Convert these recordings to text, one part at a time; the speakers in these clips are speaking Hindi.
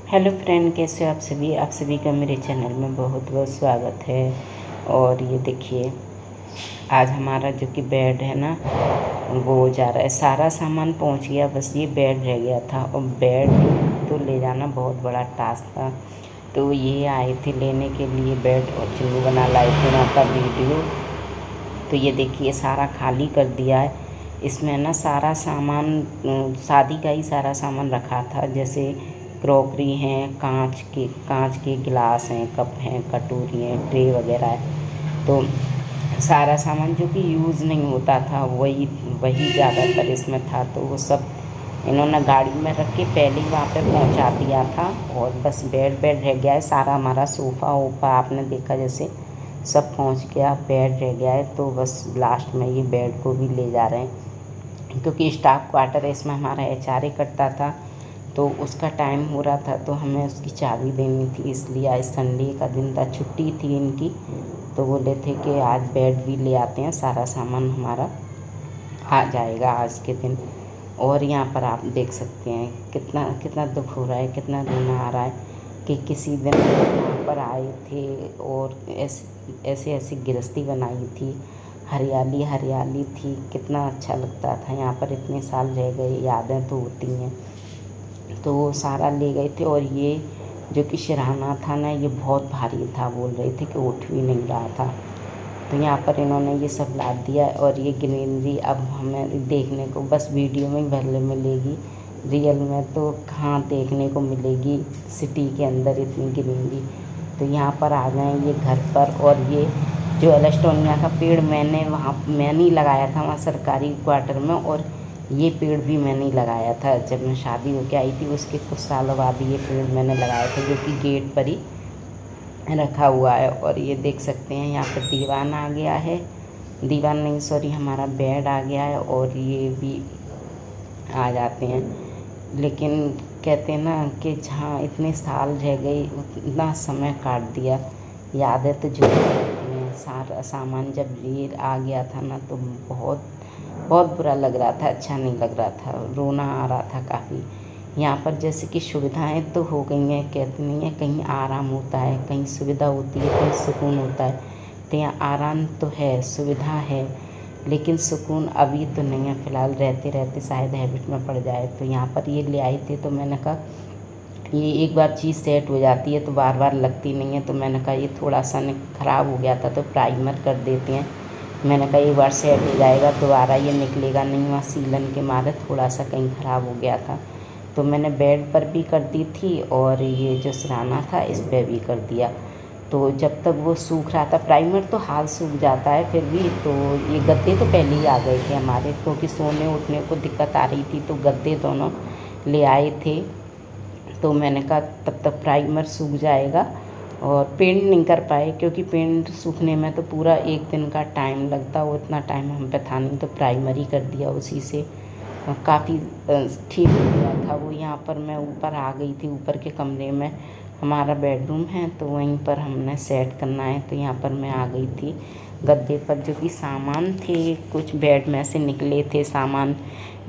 हेलो फ्रेंड, कैसे हो आप सभी का मेरे चैनल में बहुत बहुत स्वागत है। और ये देखिए, आज हमारा जो कि बेड है ना, वो जा रहा है। सारा सामान पहुंच गया, बस ये बेड रह गया था। और बेड तो ले जाना बहुत बड़ा टास्क था। तो ये आए थे लेने के लिए बेड, और चिल्लू बना लाए थे वहाँ का वीडियो। तो ये देखिए, सारा खाली कर दिया है। इसमें ना सारा सामान शादी का ही सारा सामान रखा था, जैसे क्रॉकरी हैं, कांच के गिलास हैं, कप हैं, कटोरी हैं, ट्रे वगैरह है। तो सारा सामान जो कि यूज़ नहीं होता था वही वही ज़्यादातर इसमें था। तो वो सब इन्होंने गाड़ी में रख के पहले ही वहाँ पे पहुँचा दिया था। और बस बेड रह गया है। सारा हमारा सोफ़ा वोफ़ा आपने देखा जैसे सब पहुँच गया, बेड रह गया है। तो बस लास्ट में ये बेड को भी ले जा रहे हैं, क्योंकि स्टाफ क्वार्टर है इसमें हमारा एचआरए करता था। तो उसका टाइम हो रहा था, तो हमें उसकी चाबी देनी थी, इसलिए आज संडे का दिन था, छुट्टी थी इनकी। तो बोले थे कि आज बेड भी ले आते हैं, सारा सामान हमारा आ जाएगा आज के दिन। और यहाँ पर आप देख सकते हैं कितना कितना दुख हो रहा है, कितना रोना आ रहा है कि किसी दिन यहाँ पर आए थे और ऐसे ऐसी गृहस्थी बनाई थी, हरियाली हरियाली थी, कितना अच्छा लगता था। यहाँ पर इतने साल रह गए, यादें तो होती हैं। तो वो सारा ले गए थे। और ये जो कि सिरहाना था ना, ये बहुत भारी था, बोल रहे थे कि उठ भी नहीं रहा था। तो यहाँ पर इन्होंने ये सब ला दिया। और ये ग्रीनरी अब हमें देखने को बस वीडियो में ही भले मिलेगी, रियल में तो कहाँ देखने को मिलेगी सिटी के अंदर इतनी ग्रीनरी। तो यहाँ पर आ गए ये घर पर। और ये जो एलेस्टोनिया का पेड़ मैंने ही लगाया था वहाँ सरकारी क्वार्टर में। और ये पेड़ भी मैंने ही लगाया था, जब मैं शादी होके आई थी उसके कुछ सालों बाद ये पेड़ मैंने लगाया था, जो कि गेट पर ही रखा हुआ है। और ये देख सकते हैं यहाँ पर दीवान आ गया है, दीवान नहीं सॉरी, हमारा बेड आ गया है। और ये भी आ जाते हैं, लेकिन कहते हैं ना कि जहाँ इतने साल रह गए उतना समय काट दिया, यादें तो जुड़ी रहती हैं। सारा सामान जब ये आ गया था ना, तो बहुत बहुत बुरा लग रहा था, अच्छा नहीं लग रहा था, रोना आ रहा था काफ़ी। यहाँ पर जैसे कि सुविधाएं तो हो गई हैं, कहते नहीं है कहीं आराम होता है, कहीं सुविधा होती है, कहीं सुकून होता है। तो यहाँ आराम तो है, सुविधा है, लेकिन सुकून अभी तो नहीं है। फ़िलहाल रहते रहते शायद हैबिट में पड़ जाए। तो यहाँ पर ये ले आए थे, तो मैंने कहा ये एक बार चीज़ सेट हो जाती है तो बार बार लगती नहीं है। तो मैंने कहा ये थोड़ा सा ख़राब हो गया था, तो प्राइमर कर देते हैं। मैंने कहा एक बार सेट हो जाएगा, दोबारा ये निकलेगा नहीं। वहाँ सीलन के मारे थोड़ा सा कहीं ख़राब हो गया था। तो मैंने बेड पर भी कर दी थी, और ये जो सिरहाना था इस पर भी कर दिया। तो जब तक वो सूख रहा था, प्राइमर तो हाल सूख जाता है फिर भी। तो ये गद्दे तो पहले ही आ गए थे हमारे, क्योंकि सोने उठने को दिक्कत आ रही थी, तो गद्दे दोनों ले आए थे। तो मैंने कहा तब तक प्राइमर सूख जाएगा। और पेंट नहीं कर पाए, क्योंकि पेंट सूखने में तो पूरा एक दिन का टाइम लगता, वो इतना टाइम हम पे था नहीं। तो प्राइमर ही कर दिया उसी से, काफ़ी ठीक हो गया था वो। यहाँ पर मैं ऊपर आ गई थी, ऊपर के कमरे में हमारा बेडरूम है, तो वहीं पर हमने सेट करना है। तो यहाँ पर मैं आ गई थी गद्दे पर। जो कि सामान थे कुछ बेड में से निकले थे सामान,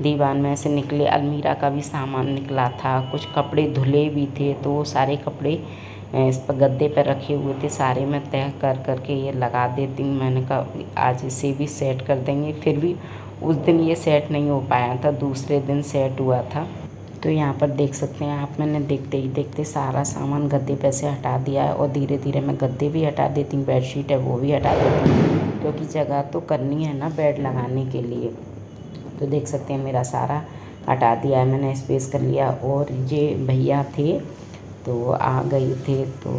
दीवान में से निकले, अलमीरा का भी सामान निकला था, कुछ कपड़े धुले भी थे। तो वो सारे कपड़े इस पर गद्दे पर रखे हुए थे, सारे मैं तय कर करके ये लगा देती हूँ। मैंने कहा आज इसे भी सेट कर देंगे। फिर भी उस दिन ये सेट नहीं हो पाया था, दूसरे दिन सेट हुआ था। तो यहाँ पर देख सकते हैं आप, मैंने देखते ही देखते सारा सामान गद्दे पे से हटा दिया है। और धीरे धीरे मैं गद्दे भी हटा देती हूँ, बेडशीट है वो भी हटा देती हूँ, क्योंकि जगह तो करनी है ना बेड लगाने के लिए। तो देख सकते हैं मेरा सारा हटा दिया है मैंने, स्पेस कर लिया। और ये भैया थे तो आ गए थे, तो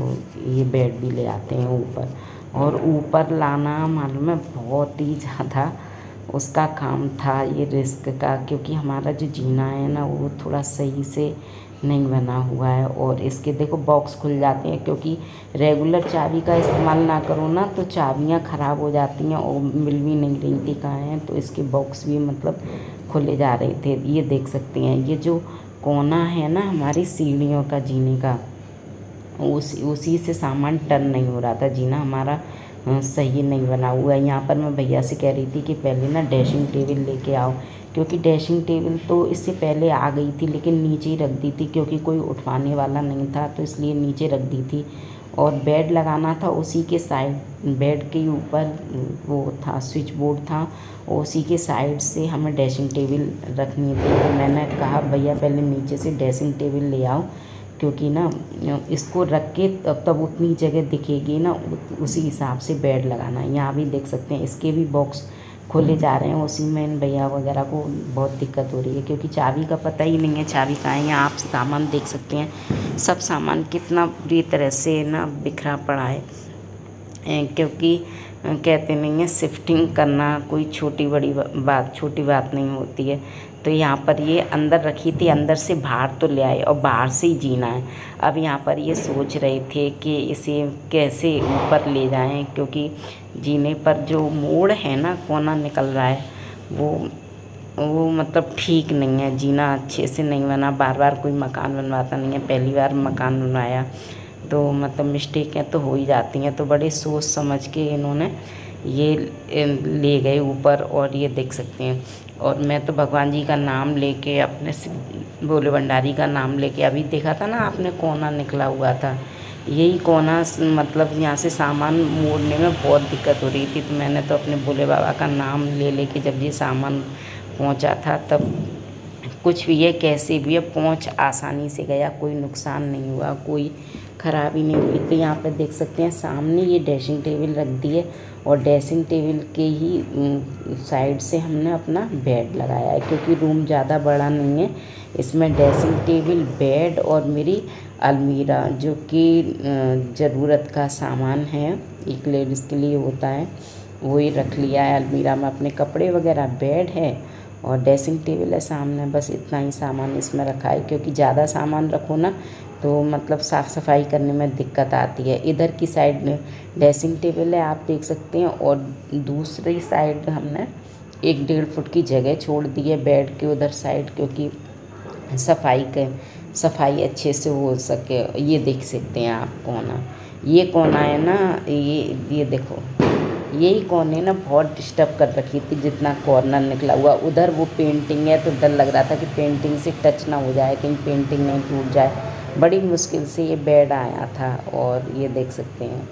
ये बेड भी ले आते हैं ऊपर। और ऊपर लाना मालूम है बहुत ही ज़्यादा उसका काम था, ये रिस्क का, क्योंकि हमारा जो जीना है ना वो थोड़ा सही से नहीं बना हुआ है। और इसके देखो बॉक्स खुल जाते हैं, क्योंकि रेगुलर चाबी का इस्तेमाल ना करो ना तो चाबियां ख़राब हो जाती हैं, और मिल भी नहीं रही थी कहाँ हैं। तो इसके बॉक्स भी मतलब खुले जा रहे थे। ये देख सकते हैं, ये जो कोना है ना हमारी सीढ़ियों का जीने का, उसी से सामान टर्न नहीं हो रहा था, जीना हमारा सही नहीं बना हुआ है। यहाँ पर मैं भैया से कह रही थी कि पहले ना ड्रेसिंग टेबल लेके आओ, क्योंकि ड्रेसिंग टेबल तो इससे पहले आ गई थी, लेकिन नीचे ही रख दी थी क्योंकि कोई उठवाने वाला नहीं था, तो इसलिए नीचे रख दी थी। और बेड लगाना था उसी के साइड, बेड के ऊपर वो था स्विच बोर्ड था, और उसी के साइड से हमें ड्रेसिंग टेबल रखनी थी। तो मैंने कहा भैया पहले नीचे से ड्रेसिंग टेबल ले आओ, क्योंकि ना इसको रख के तब उतनी जगह दिखेगी ना, उसी हिसाब से बेड लगाना है। यहाँ भी देख सकते हैं इसके भी बॉक्स खोले जा रहे हैं, उसी में इन भैया वगैरह को बहुत दिक्कत हो रही है क्योंकि चाबी का पता ही नहीं है, चाबी कहाँ है। यहाँ आप सामान देख सकते हैं, सब सामान कितना बुरी तरह से ना बिखरा पड़ा है, क्योंकि कहते नहीं है शिफ्टिंग करना कोई छोटी बात नहीं होती है। तो यहाँ पर ये अंदर रखी थी, अंदर से बाहर तो ले आए और बाहर से ही जीना है। अब यहाँ पर ये सोच रहे थे कि इसे कैसे ऊपर ले जाएं, क्योंकि जीने पर जो मोड़ है ना, कोना निकल रहा है, वो मतलब ठीक नहीं है, जीना अच्छे से नहीं बना। बार बार कोई मकान बनवाता नहीं है, पहली बार मकान बनवाया तो मतलब मिस्टेकें तो हो ही जाती हैं। तो बड़े सोच समझ के इन्होंने ये ले गए ऊपर, और ये देख सकते हैं। और मैं तो भगवान जी का नाम लेके, अपने भोले भंडारी का नाम लेके, अभी देखा था ना आपने कोना निकला हुआ था, यही कोना मतलब यहाँ से सामान मोड़ने में बहुत दिक्कत हो रही थी। तो मैंने तो अपने भोले बाबा का नाम ले के जब ये सामान पहुँचा था, तब कुछ भी है कैसे भी है पहुँच आसानी से गया, कोई नुकसान नहीं हुआ, कोई ख़राबी नहीं हुई। तो यहाँ पे देख सकते हैं सामने ये ड्रेसिंग टेबल रख दी है, और ड्रेसिंग टेबल के ही साइड से हमने अपना बेड लगाया है, क्योंकि रूम ज़्यादा बड़ा नहीं है। इसमें ड्रेसिंग टेबल, बेड और मेरी अलमीरा, जो कि ज़रूरत का सामान है, एक लेडीज़ के लिए होता है, वही रख लिया है। अलमीरा में अपने कपड़े वगैरह, बेड है और ड्रेसिंग टेबल है सामने, बस इतना ही सामान इसमें रखा है। क्योंकि ज़्यादा सामान रखो ना तो मतलब साफ़ सफाई करने में दिक्कत आती है। इधर की साइड में ड्रेसिंग टेबल है, आप देख सकते हैं, और दूसरी साइड हमने 1-1.5 फुट की जगह छोड़ दी है बेड के उधर साइड, क्योंकि सफाई अच्छे से हो सके। ये देख सकते हैं आप कोना, ये कोना है ना, ये देखो, यही कोने ना बहुत डिस्टर्ब कर रखी थी। जितना कॉर्नर निकला हुआ उधर वो पेंटिंग है, तो डर लग रहा था कि पेंटिंग से टच ना हो जाए, कहीं पेंटिंग नहीं टूट जाए। बड़ी मुश्किल से ये बेड आया था। और ये देख सकते हैं,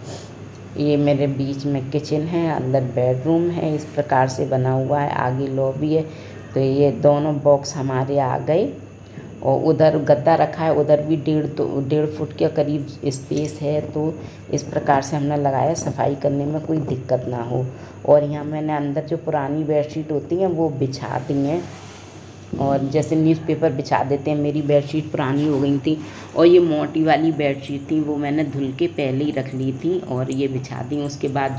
ये मेरे बीच में किचन है, अंदर बेडरूम है, इस प्रकार से बना हुआ है, आगे लॉबी है। तो ये दोनों बॉक्स हमारे आ गए, और उधर गद्दा रखा है, उधर भी 1.5 फुट के करीब स्पेस है। तो इस प्रकार से हमने लगाया, सफाई करने में कोई दिक्कत ना हो। और यहाँ मैंने अंदर जो पुरानी बेडशीट होती हैं वो बिछा दी हैं, और जैसे न्यूज़पेपर बिछा देते हैं, मेरी बेडशीट पुरानी हो गई थी, और ये मोटी वाली बेडशीट थी, वो मैंने धुल के पहले ही रख ली थी और ये बिछा दी। उसके बाद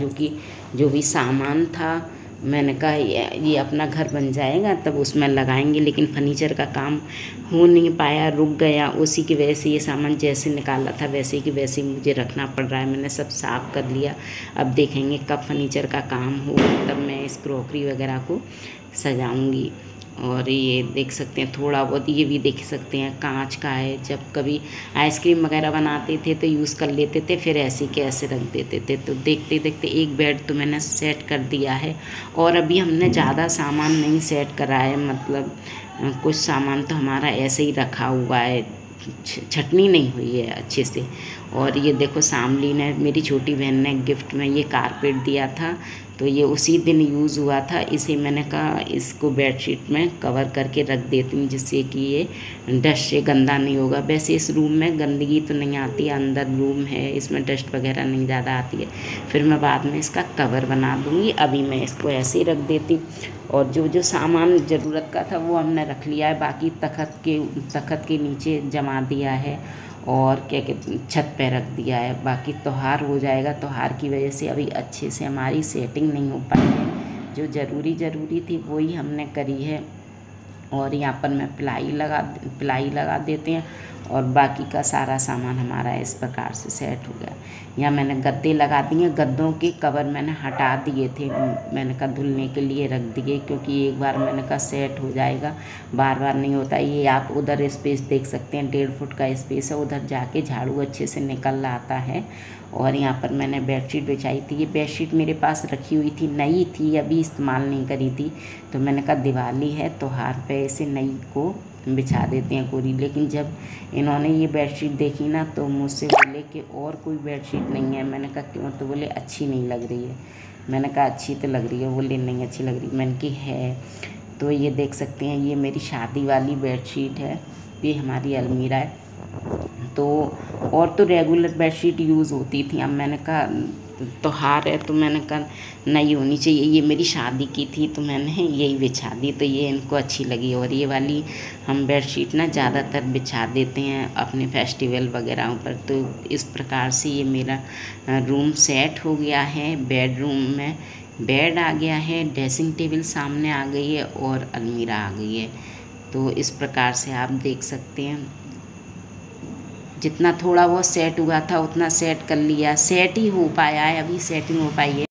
जो भी सामान था, मैंने कहा ये अपना घर बन जाएगा तब उसमें लगाएंगे, लेकिन फर्नीचर का काम हो नहीं पाया, रुक गया। उसी की वजह से ये सामान जैसे निकाला था वैसे की वैसे मुझे रखना पड़ रहा है। मैंने सब साफ़ कर लिया, अब देखेंगे कब फर्नीचर का काम हो, तब मैं इस क्रॉकरी वगैरह को सजाऊंगी। और ये देख सकते हैं थोड़ा बहुत, ये भी देख सकते हैं कांच का है। जब कभी आइसक्रीम वगैरह बनाते थे तो यूज़ कर लेते थे, फिर ऐसे के ऐसे रख देते थे। तो देखते देखते एक बेड तो मैंने सेट कर दिया है, और अभी हमने ज़्यादा सामान नहीं सेट करा है, मतलब कुछ सामान तो हमारा ऐसे ही रखा हुआ है, छटनी नहीं हुई है अच्छे से। और ये देखो सामली ने, मेरी छोटी बहन ने गिफ्ट में ये कारपेट दिया था, तो ये उसी दिन यूज़ हुआ था। इसे मैंने कहा इसको बेडशीट में कवर करके रख देती हूँ, जिससे कि ये डस्ट से गंदा नहीं होगा। वैसे इस रूम में गंदगी तो नहीं आती, अंदर रूम है, इसमें डस्ट वगैरह नहीं ज़्यादा आती है। फिर मैं बाद में इसका कवर बना दूँगी, अभी मैं इसको ऐसे ही रख देती। और जो सामान ज़रूरत का था वो हमने रख लिया है, बाकी तखत के नीचे जमा दिया है, और क्या कहते छत पे रख दिया है। बाकी त्योहार हो जाएगा, त्योहार की वजह से अभी अच्छे से हमारी सेटिंग नहीं हो पाई है। जो ज़रूरी थी वही हमने करी है। और यहाँ पर मैं प्लाई लगा देते हैं, और बाकी का सारा सामान हमारा इस प्रकार से सेट हो गया। यहाँ मैंने गद्दे लगा दिए, गद्दों के कवर मैंने हटा दिए थे, मैंने कहा धुलने के लिए रख दिए, क्योंकि एक बार मैंने कहा सेट हो जाएगा, बार बार नहीं होता। ये आप उधर स्पेस देख सकते हैं, 1.5 फुट का स्पेस है, उधर जाके झाड़ू अच्छे से निकल आता है। और यहाँ पर मैंने बेडशीट बिछाई थी। ये बेडशीट मेरे पास रखी हुई थी, नई थी, अभी इस्तेमाल नहीं करी थी, तो मैंने कहा दिवाली है त्योहार पे इसे नई को बिछा देते हैं पूरी। लेकिन जब इन्होंने ये बेडशीट देखी ना तो मुझसे बोले कि और कोई बेडशीट नहीं है। मैंने कहा क्यों? तो बोले अच्छी नहीं लग रही है। मैंने कहा अच्छी तो लग रही है। बोले नहीं अच्छी लग रही। मैंने कहा है। तो ये देख सकते हैं, ये मेरी शादी वाली बेडशीट है, ये हमारी अलमीरा है। तो और तो रेगुलर बेडशीट यूज़ होती थी, अब मैंने कहा त्योहार है तो मैंने कहा नहीं होनी चाहिए। ये मेरी शादी की थी तो मैंने यही बिछा दी, तो ये इनको अच्छी लगी। और ये वाली हम बेडशीट ना ज़्यादातर बिछा देते हैं अपने फेस्टिवल वगैरह पर। तो इस प्रकार से ये मेरा रूम सेट हो गया है। बेडरूम में बेड आ गया है, ड्रेसिंग टेबल सामने आ गई है और अलमीरा आ गई है। तो इस प्रकार से आप देख सकते हैं, जितना थोड़ा बहुत सेट हुआ था उतना सेट कर लिया, सेट ही हो पाया है, अभी सेटिंग हो पाई है।